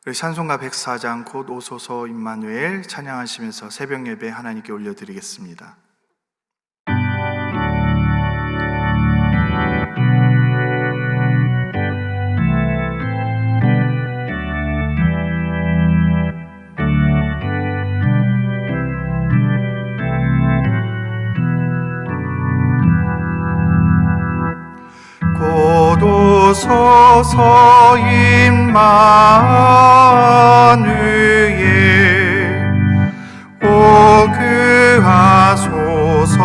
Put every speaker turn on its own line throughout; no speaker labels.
우리 찬송가 104장 곧 오소서 임마누엘 찬양하시면서 새벽 예배 하나님께 올려드리겠습니다. 곧 오소서 임마누엘 오 그하소서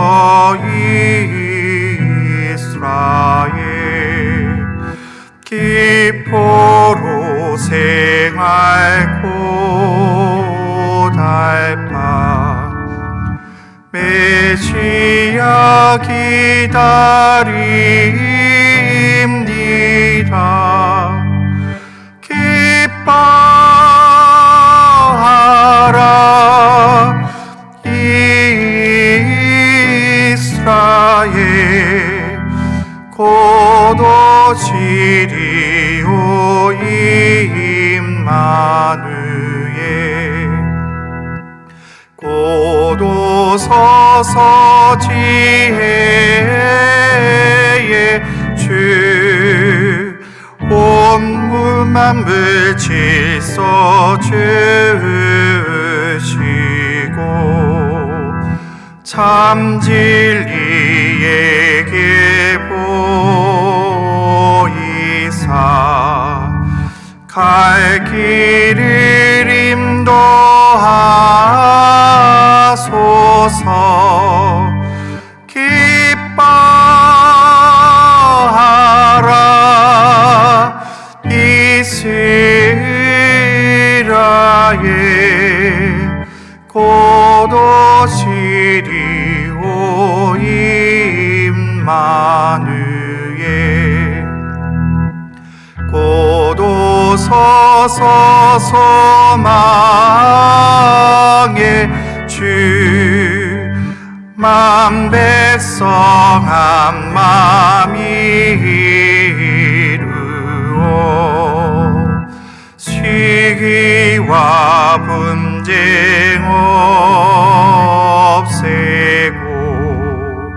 이스라엘 기포로 생활 고달파 메시아 기다립니다. 기뻐하라 이스라엘 곧 오시리오 임마누엘 곧 오소서 지혜의 주 온 만물 질서 주시고 참 진리에게 보이사 갈 길을 인도하소서. 기뻐하라 이스라엘 곧 오시리오 임마누엘 곧 오소서 소망의 주 만 백성 한 마음 이루어 시기와 분쟁 없애고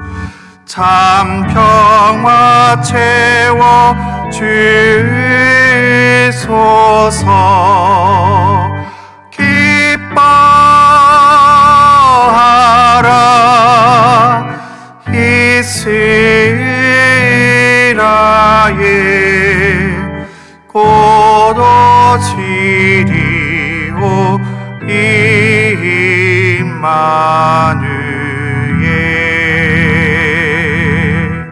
참 평화 채워 주소서. 기뻐하라 이스라엘 곧 오시리오 임마누엘.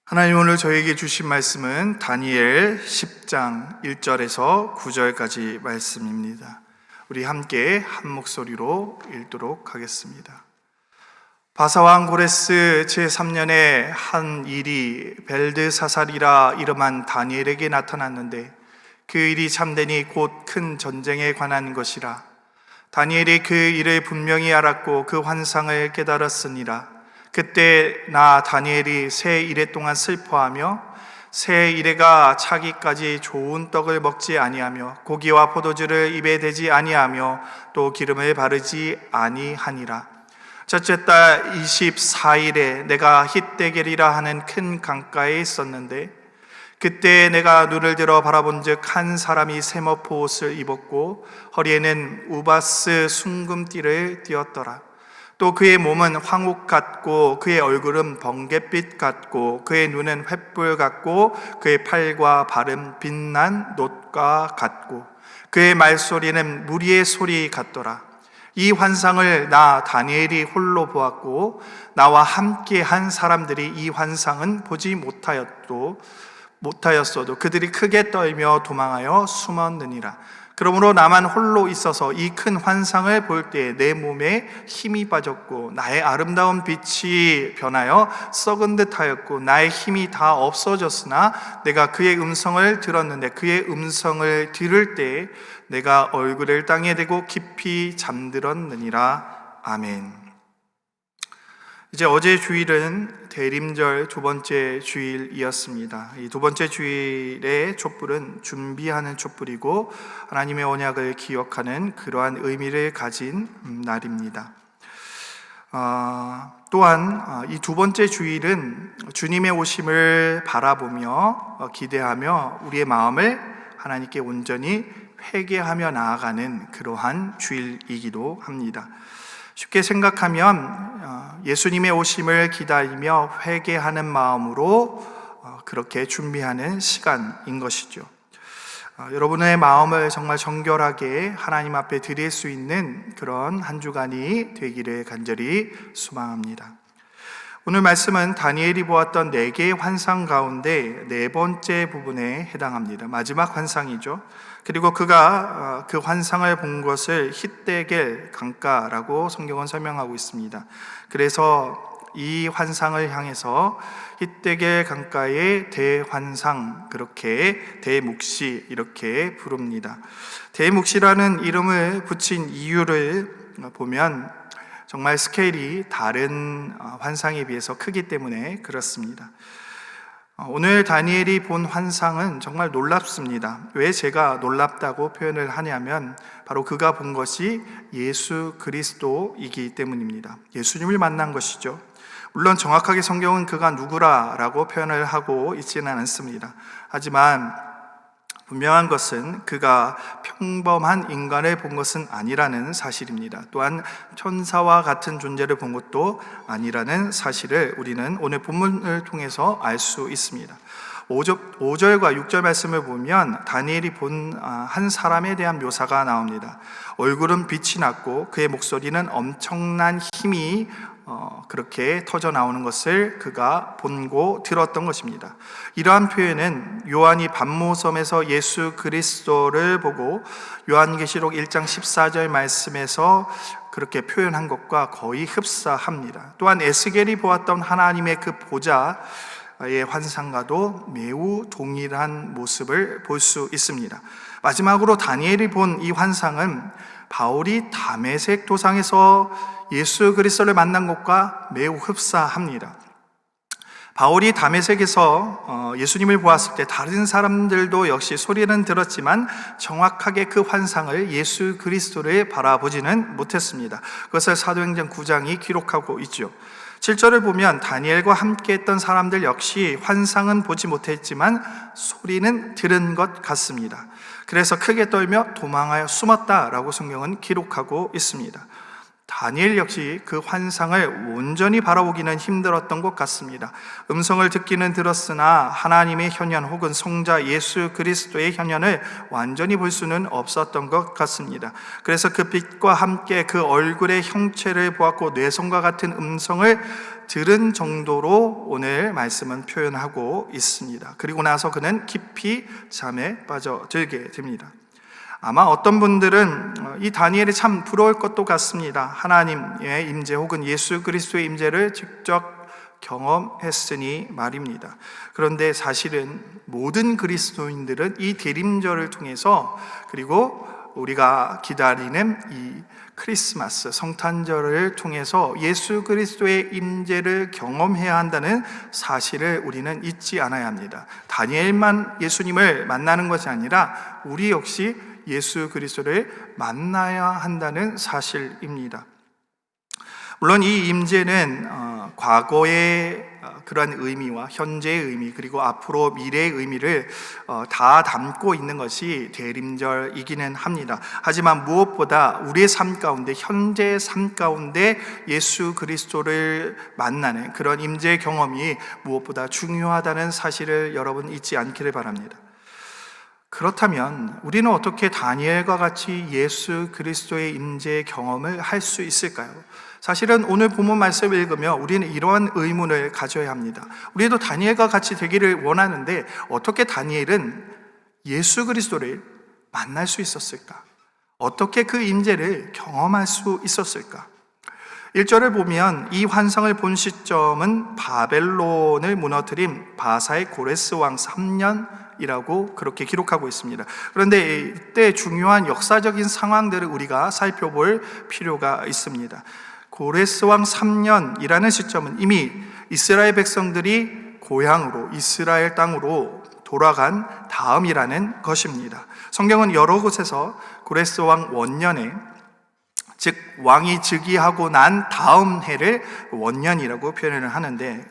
하나님 오늘 저에게 주신 말씀은 다니엘 10장 1절에서 9절까지 말씀입니다. 우리 함께 한 목소리로 읽도록 하겠습니다. 바사왕 고레스 제3년에 한 일이 벨드사살이라 이름한 다니엘에게 나타났는데 그 일이 참되니 곧 큰 전쟁에 관한 것이라. 다니엘이 그 일을 분명히 알았고 그 환상을 깨달았으니라. 그때 나 다니엘이 새 이래 동안 슬퍼하며 새 이래가 차기까지 좋은 떡을 먹지 아니하며 고기와 포도주를 입에 대지 아니하며 또 기름을 바르지 아니하니라. 첫째 달 24일에 내가 hit대겔이라 하는 큰 강가에 있었는데 그때 내가 눈을 들어 바라본즉 한 사람이 세머포 옷을 입었고 허리에는 우바스 순금띠를 띠었더라. 또 그의 몸은 황옥 같고 그의 얼굴은 번갯빛 같고 그의 눈은 횃불 같고 그의 팔과 발은 빛난 놋과 같고 그의 말소리는 무리의 소리 같더라. 이 환상을 나 다니엘이 홀로 보았고 나와 함께 한 사람들이 이 환상은 보지 못하였어도 그들이 크게 떨며 도망하여 숨었느니라. 그러므로 나만 홀로 있어서 이 큰 환상을 볼 때 내 몸에 힘이 빠졌고 나의 아름다운 빛이 변하여 썩은 듯하였고 나의 힘이 다 없어졌으나 내가 그의 음성을 들었는데 그의 음성을 들을 때 내가 얼굴을 땅에 대고 깊이 잠들었느니라. 아멘. 이제 어제 주일은 대림절 두 번째 주일이었습니다. 이 두 번째 주일의 촛불은 준비하는 촛불이고 하나님의 언약을 기억하는 그러한 의미를 가진 날입니다. 또한 이 두 번째 주일은 주님의 오심을 바라보며 기대하며 우리의 마음을 하나님께 온전히 회개하며 나아가는 그러한 주일이기도 합니다. 쉽게 생각하면 예수님의 오심을 기다리며 회개하는 마음으로 그렇게 준비하는 시간인 것이죠. 여러분의 마음을 정말 정결하게 하나님 앞에 드릴 수 있는 그런 한 주간이 되기를 간절히 소망합니다. 오늘 말씀은 다니엘이 보았던 4개의 환상 가운데 4번째 부분에 해당합니다. 마지막 환상이죠. 그리고 그가 그 환상을 본 것을 hitdekel 강가라고 성경은 설명하고 있습니다. 그래서 이 환상을 향해서 hitdekel 강가의 대환상, 그렇게 대묵시 이렇게 부릅니다. 대묵시라는 이름을 붙인 이유를 보면 정말 스케일이 다른 환상에 비해서 크기 때문에 그렇습니다. 오늘 다니엘이 본 환상은 정말 놀랍습니다. 왜 제가 놀랍다고 표현을 하냐면 바로 그가 본 것이 예수 그리스도이기 때문입니다. 예수님을 만난 것이죠. 물론 정확하게 성경은 그가 누구라라고 표현을 하고 있지는 않습니다. 하지만 분명한 것은 그가 평범한 인간을 본 것은 아니라는 사실입니다. 또한 천사와 같은 존재를 본 것도 아니라는 사실을 우리는 오늘 본문을 통해서 알 수 있습니다. 5절과 6절 말씀을 보면 다니엘이 본 한 사람에 대한 묘사가 나옵니다. 얼굴은 빛이 났고 그의 목소리는 엄청난 힘이 그렇게 터져 나오는 것을 그가 본고 들었던 것입니다. 이러한 표현은 요한이 반모섬에서 예수 그리스도를 보고 요한계시록 1장 14절 말씀에서 그렇게 표현한 것과 거의 흡사합니다. 또한 에스겔이 보았던 하나님의 그 보좌의 환상과도 매우 동일한 모습을 볼 수 있습니다. 마지막으로 다니엘이 본 이 환상은 바울이 다메섹 도상에서 예수 그리스도를 만난 것과 매우 흡사합니다. 바울이 다메섹에서 예수님을 보았을 때 다른 사람들도 역시 소리는 들었지만 정확하게 그 환상을 예수 그리스도를 바라보지는 못했습니다. 그것을 사도행전 9장이 기록하고 있죠. 7절을 보면 다니엘과 함께 했던 사람들 역시 환상은 보지 못했지만 소리는 들은 것 같습니다. 그래서 크게 떨며 도망하여 숨었다라고 성경은 기록하고 있습니다. 다니엘 역시 그 환상을 온전히 바라보기는 힘들었던 것 같습니다. 음성을 듣기는 들었으나 하나님의 현현 혹은 성자 예수 그리스도의 현현을 완전히 볼 수는 없었던 것 같습니다. 그래서 그 빛과 함께 그 얼굴의 형체를 보았고 뇌성과 같은 음성을 들은 정도로 오늘 말씀은 표현하고 있습니다. 그리고 나서 그는 깊이 잠에 빠져들게 됩니다. 아마 어떤 분들은 이 다니엘이 참 부러울 것도 같습니다. 하나님의 임재 혹은 예수 그리스도의 임재를 직접 경험했으니 말입니다. 그런데 사실은 모든 그리스도인들은 이 대림절을 통해서 그리고 우리가 기다리는 이 크리스마스 성탄절을 통해서 예수 그리스도의 임재를 경험해야 한다는 사실을 우리는 잊지 않아야 합니다. 다니엘만 예수님을 만나는 것이 아니라 우리 역시 예수 그리스도를 만나야 한다는 사실입니다. 물론 이 임재는 과거의 그러한 의미와 현재의 의미 그리고 앞으로 미래의 의미를 다 담고 있는 것이 대림절이기는 합니다. 하지만 무엇보다 우리의 삶 가운데 현재의 삶 가운데 예수 그리스도를 만나는 그런 임재 경험이 무엇보다 중요하다는 사실을 여러분 잊지 않기를 바랍니다. 그렇다면 우리는 어떻게 다니엘과 같이 예수 그리스도의 임재 경험을 할 수 있을까요? 사실은 오늘 본문 말씀을 읽으며 우리는 이러한 의문을 가져야 합니다. 우리도 다니엘과 같이 되기를 원하는데 어떻게 다니엘은 예수 그리스도를 만날 수 있었을까? 어떻게 그 임재를 경험할 수 있었을까? 1절을 보면 이 환상을 본 시점은 바벨론을 무너뜨린 바사의 고레스 왕 3년이라고 그렇게 기록하고 있습니다. 그런데 이때 중요한 역사적인 상황들을 우리가 살펴볼 필요가 있습니다. 고레스 왕 3년이라는 시점은 이미 이스라엘 백성들이 고향으로 이스라엘 땅으로 돌아간 다음이라는 것입니다. 성경은 여러 곳에서 고레스 왕 원년에, 즉 왕이 즉위하고 난 다음 해를 원년이라고 표현을 하는데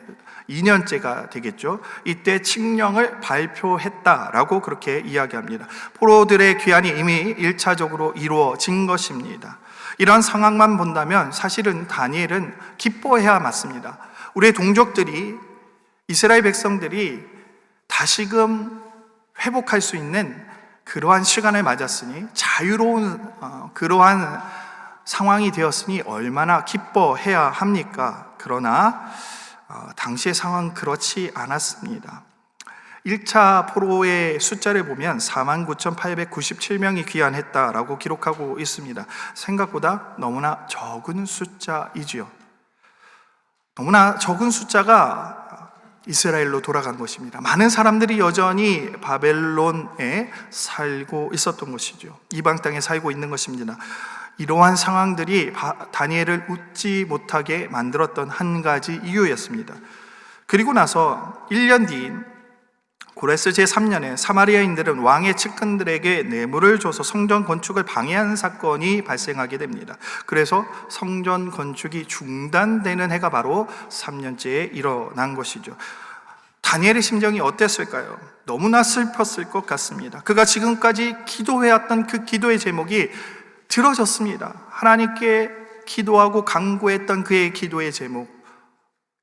2년째가 되겠죠. 이때 칙령을 발표했다라고 그렇게 이야기합니다. 포로들의 귀환이 이미 1차적으로 이루어진 것입니다. 이런 상황만 본다면 사실은 다니엘은 기뻐해야 맞습니다. 우리의 동족들이, 이스라엘 백성들이 다시금 회복할 수 있는 그러한 시간을 맞았으니, 자유로운 그러한 상황이 되었으니 얼마나 기뻐해야 합니까? 그러나 당시의 상황은 그렇지 않았습니다. 1차 포로의 숫자를 보면 49,897명이 귀환했다라고 기록하고 있습니다. 생각보다 너무나 적은 숫자이지요. 너무나 적은 숫자가 이스라엘로 돌아간 것입니다. 많은 사람들이 여전히 바벨론에 살고 있었던 것이죠. 이방 땅에 살고 있는 것입니다. 이러한 상황들이 다니엘을 웃지 못하게 만들었던 한 가지 이유였습니다. 그리고 나서 1년 뒤인 고레스 제3년에 사마리아인들은 왕의 측근들에게 뇌물을 줘서 성전 건축을 방해하는 사건이 발생하게 됩니다. 그래서 성전 건축이 중단되는 해가 바로 3년째에 일어난 것이죠. 다니엘의 심정이 어땠을까요? 너무나 슬펐을 것 같습니다. 그가 지금까지 기도해왔던 그 기도의 제목이 들어졌습니다. 하나님께 기도하고 간구했던 그의 기도의 제목,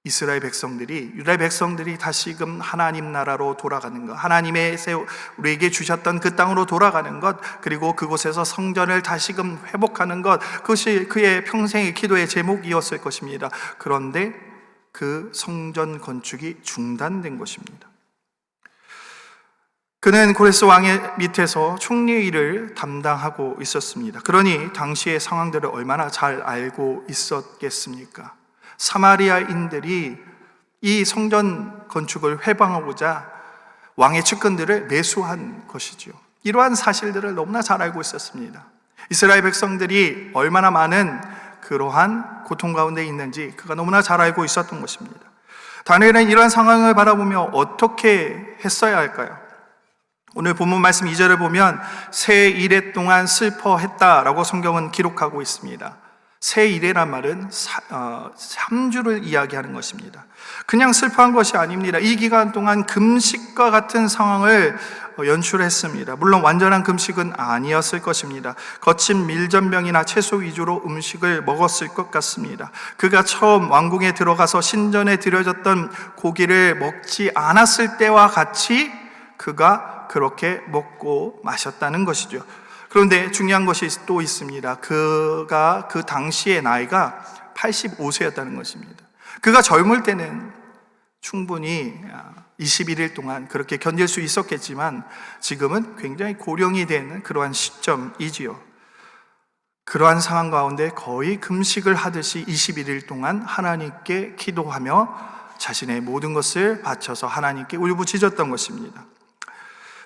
이스라엘 백성들이, 유다 백성들이 다시금 하나님 나라로 돌아가는 것, 하나님의 우리에게 주셨던 그 땅으로 돌아가는 것, 그리고 그곳에서 성전을 다시금 회복하는 것, 그것이 그의 평생의 기도의 제목이었을 것입니다. 그런데 그 성전 건축이 중단된 것입니다. 그는 고레스 왕의 밑에서 총리 일을 담당하고 있었습니다. 그러니 당시의 상황들을 얼마나 잘 알고 있었겠습니까? 사마리아인들이 이 성전 건축을 회방하고자 왕의 측근들을 매수한 것이지요. 이러한 사실들을 너무나 잘 알고 있었습니다. 이스라엘 백성들이 얼마나 많은 그러한 고통 가운데 있는지 그가 너무나 잘 알고 있었던 것입니다. 다니엘은 이러한 상황을 바라보며 어떻게 했어야 할까요? 오늘 본문 말씀 2절을 보면 새 이래 동안 슬퍼했다라고 성경은 기록하고 있습니다. 새 이래란 말은 3주를 이야기하는 것입니다. 그냥 슬퍼한 것이 아닙니다. 이 기간 동안 금식과 같은 상황을 연출했습니다. 물론 완전한 금식은 아니었을 것입니다. 거친 밀전병이나 채소 위주로 음식을 먹었을 것 같습니다. 그가 처음 왕궁에 들어가서 신전에 드려졌던 고기를 먹지 않았을 때와 같이 그가 그렇게 먹고 마셨다는 것이죠. 그런데 중요한 것이 또 있습니다. 그가 그 당시의 나이가 85세였다는 것입니다. 그가 젊을 때는 충분히 21일 동안 그렇게 견딜 수 있었겠지만 지금은 굉장히 고령이 된 그러한 시점이지요. 그러한 상황 가운데 거의 금식을 하듯이 21일 동안 하나님께 기도하며 자신의 모든 것을 바쳐서 하나님께 울부짖었던 것입니다.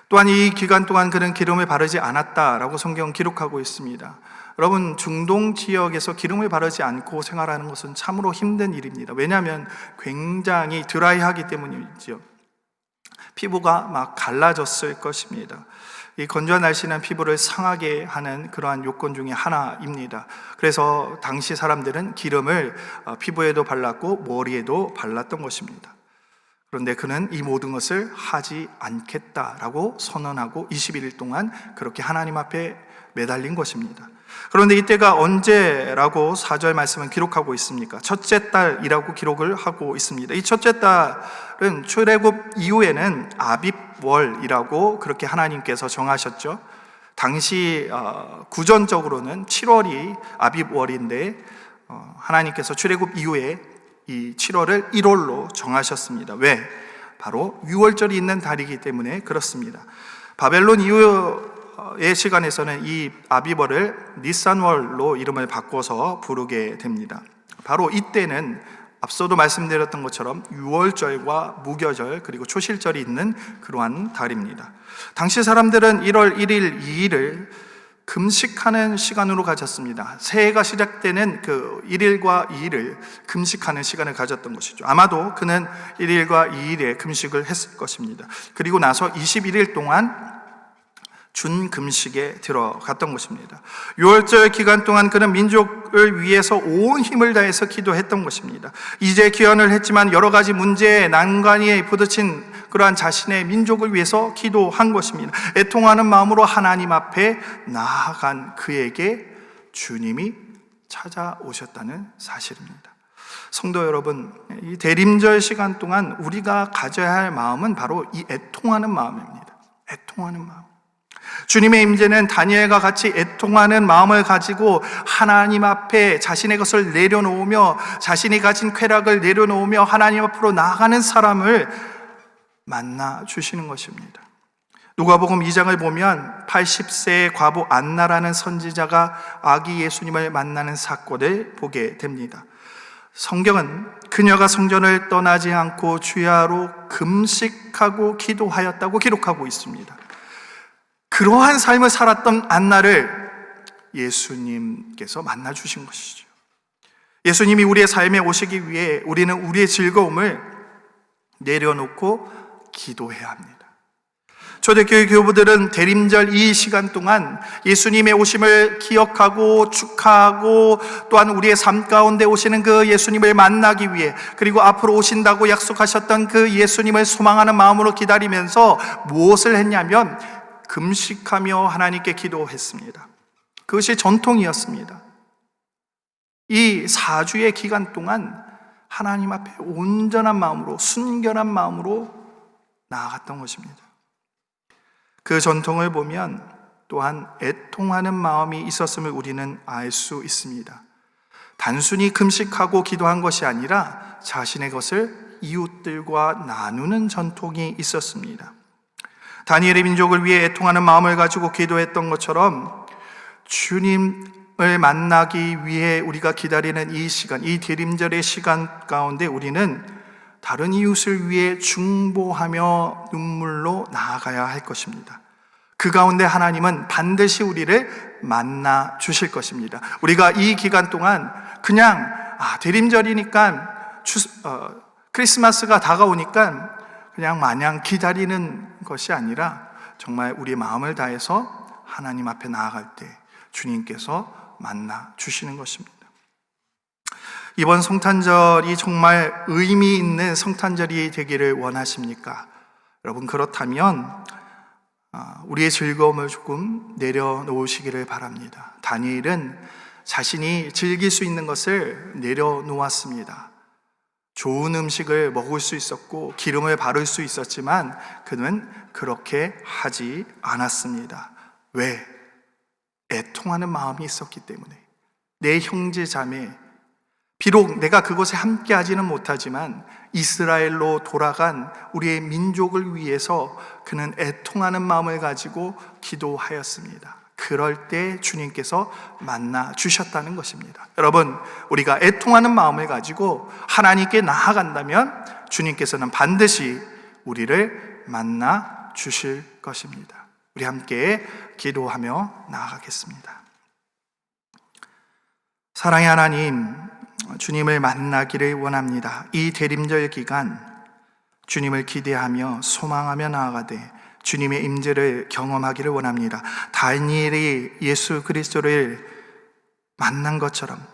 또한 이 기간 동안 그는 기름을 바르지 않았다라고 성경은 기록하고 있습니다. 여러분, 중동 지역에서 기름을 바르지 않고 생활하는 것은 참으로 힘든 일입니다. 왜냐하면 굉장히 드라이하기 때문이죠. 피부가 막 갈라졌을 것입니다. 이 건조한 날씨는 피부를 상하게 하는 그러한 요건 중에 하나입니다. 그래서 당시 사람들은 기름을 피부에도 발랐고 머리에도 발랐던 것입니다. 그런데 그는 이 모든 것을 하지 않겠다라고 선언하고 21일 동안 그렇게 하나님 앞에 매달린 것입니다. 그런데 이때가 언제라고 4절 말씀은 기록하고 있습니까? 첫째 달이라고 기록을 하고 있습니다. 이 첫째 달은 출애굽 이후에는 아빕월이라고 그렇게 하나님께서 정하셨죠. 당시 구전적으로는 7월이 아빕월인데 하나님께서 출애굽 이후에 이 7월을 1월로 정하셨습니다. 왜? 바로 유월절이 있는 달이기 때문에 그렇습니다. 바벨론 이후의 시간에서는 이 아비벌을 니산월로 이름을 바꿔서 부르게 됩니다. 바로 이때는 앞서도 말씀드렸던 것처럼 유월절과 무교절 그리고 초실절이 있는 그러한 달입니다. 당시 사람들은 1월 1일, 2일을 금식하는 시간으로 가졌습니다. 새해가 시작되는 그 1일과 2일을 금식하는 시간을 가졌던 것이죠. 아마도 그는 1일과 2일에 금식을 했을 것입니다. 그리고 나서 21일 동안 준금식에 들어갔던 것입니다. 6월절 기간 동안 그는 민족을 위해서 온 힘을 다해서 기도했던 것입니다. 이제 귀환을 했지만 여러 가지 문제에 난관이 부딪힌 그러한 자신의 민족을 위해서 기도한 것입니다. 애통하는 마음으로 하나님 앞에 나아간 그에게 주님이 찾아오셨다는 사실입니다. 성도 여러분, 이 대림절 시간 동안 우리가 가져야 할 마음은 바로 이 애통하는 마음입니다. 애통하는 마음. 주님의 임재는 다니엘과 같이 애통하는 마음을 가지고 하나님 앞에 자신의 것을 내려놓으며 자신이 가진 쾌락을 내려놓으며 하나님 앞으로 나아가는 사람을 만나 주시는 것입니다. 누가복음 2장을 보면 80세의 과부 안나라는 선지자가 아기 예수님을 만나는 사건을 보게 됩니다. 성경은 그녀가 성전을 떠나지 않고 주야로 금식하고 기도하였다고 기록하고 있습니다. 그러한 삶을 살았던 안나를 예수님께서 만나 주신 것이죠. 예수님이 우리의 삶에 오시기 위해 우리는 우리의 즐거움을 내려놓고 기도해야 합니다. 초대교회 교부들은 대림절 이 시간 동안 예수님의 오심을 기억하고 축하하고 또한 우리의 삶 가운데 오시는 그 예수님을 만나기 위해 그리고 앞으로 오신다고 약속하셨던 그 예수님을 소망하는 마음으로 기다리면서 무엇을 했냐면 금식하며 하나님께 기도했습니다. 그것이 전통이었습니다. 이 4주의 기간 동안 하나님 앞에 온전한 마음으로 순결한 마음으로 나아갔던 것입니다. 그 전통을 보면 또한 애통하는 마음이 있었음을 우리는 알 수 있습니다. 단순히 금식하고 기도한 것이 아니라 자신의 것을 이웃들과 나누는 전통이 있었습니다. 다니엘의 민족을 위해 애통하는 마음을 가지고 기도했던 것처럼 주님을 만나기 위해 우리가 기다리는 이 시간, 이 대림절의 시간 가운데 우리는 다른 이웃을 위해 중보하며 눈물로 나아가야 할 것입니다. 그 가운데 하나님은 반드시 우리를 만나 주실 것입니다. 우리가 이 기간 동안 그냥 대림절이니까 크리스마스가 다가오니까 그냥 마냥 기다리는 것이 아니라 정말 우리의 마음을 다해서 하나님 앞에 나아갈 때 주님께서 만나 주시는 것입니다. 이번 성탄절이 정말 의미 있는 성탄절이 되기를 원하십니까? 여러분, 그렇다면 우리의 즐거움을 조금 내려놓으시기를 바랍니다. 다니엘은 자신이 즐길 수 있는 것을 내려놓았습니다. 좋은 음식을 먹을 수 있었고 기름을 바를 수 있었지만 그는 그렇게 하지 않았습니다. 왜? 애통하는 마음이 있었기 때문에. 내 형제 자매, 비록 내가 그곳에 함께 하지는 못하지만 이스라엘로 돌아간 우리의 민족을 위해서 그는 애통하는 마음을 가지고 기도하였습니다. 그럴 때 주님께서 만나 주셨다는 것입니다. 여러분, 우리가 애통하는 마음을 가지고 하나님께 나아간다면 주님께서는 반드시 우리를 만나 주실 것입니다. 우리 함께 기도하며 나아가겠습니다. 사랑의 하나님, 주님을 만나기를 원합니다. 이 대림절 기간 주님을 기대하며 소망하며 나아가되 주님의 임재를 경험하기를 원합니다. 다니엘이 예수 그리스도를 만난 것처럼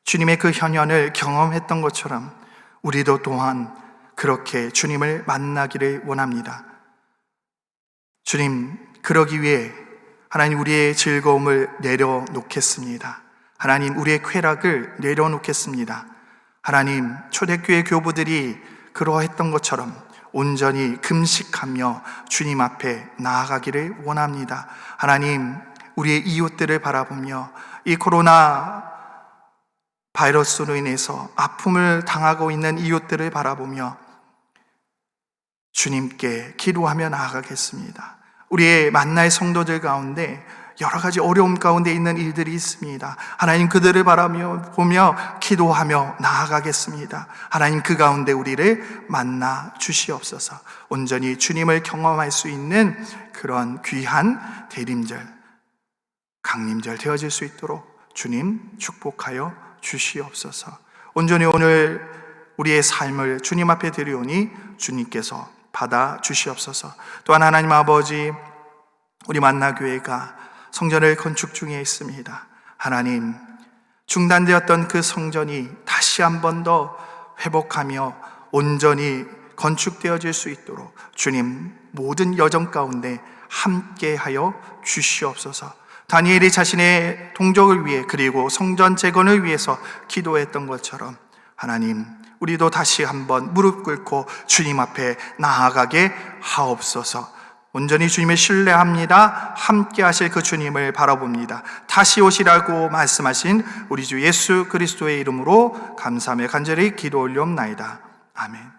주님의 그 현현을 경험했던 것처럼 우리도 또한 그렇게 주님을 만나기를 원합니다. 주님, 그러기 위해 하나님 우리의 즐거움을 내려놓겠습니다. 하나님 우리의 쾌락을 내려놓겠습니다. 하나님, 초대교회 교부들이 그러했던 것처럼 온전히 금식하며 주님 앞에 나아가기를 원합니다. 하나님, 우리의 이웃들을 바라보며 이 코로나 바이러스로 인해서 아픔을 당하고 있는 이웃들을 바라보며 주님께 기도하며 나아가겠습니다. 우리의 만날 성도들 가운데 여러 가지 어려움 가운데 있는 일들이 있습니다. 하나님, 그들을 바라보며 기도하며 나아가겠습니다. 하나님, 그 가운데 우리를 만나 주시옵소서. 온전히 주님을 경험할 수 있는 그런 귀한 대림절, 강림절 되어질 수 있도록 주님 축복하여 주시옵소서. 온전히 오늘 우리의 삶을 주님 앞에 드리오니 주님께서 받아 주시옵소서. 또한 하나님 아버지, 우리 만나교회가 성전을 건축 중에 있습니다. 하나님, 중단되었던 그 성전이 다시 한 번 더 회복하며 온전히 건축되어질 수 있도록 주님 모든 여정 가운데 함께하여 주시옵소서. 다니엘이 자신의 동족을 위해 그리고 성전 재건을 위해서 기도했던 것처럼 하나님, 우리도 다시 한번 무릎 꿇고 주님 앞에 나아가게 하옵소서. 온전히 주님을 신뢰합니다. 함께 하실 그 주님을 바라봅니다. 다시 오시라고 말씀하신 우리 주 예수 그리스도의 이름으로 감사하며 간절히 기도 올리옵나이다. 아멘.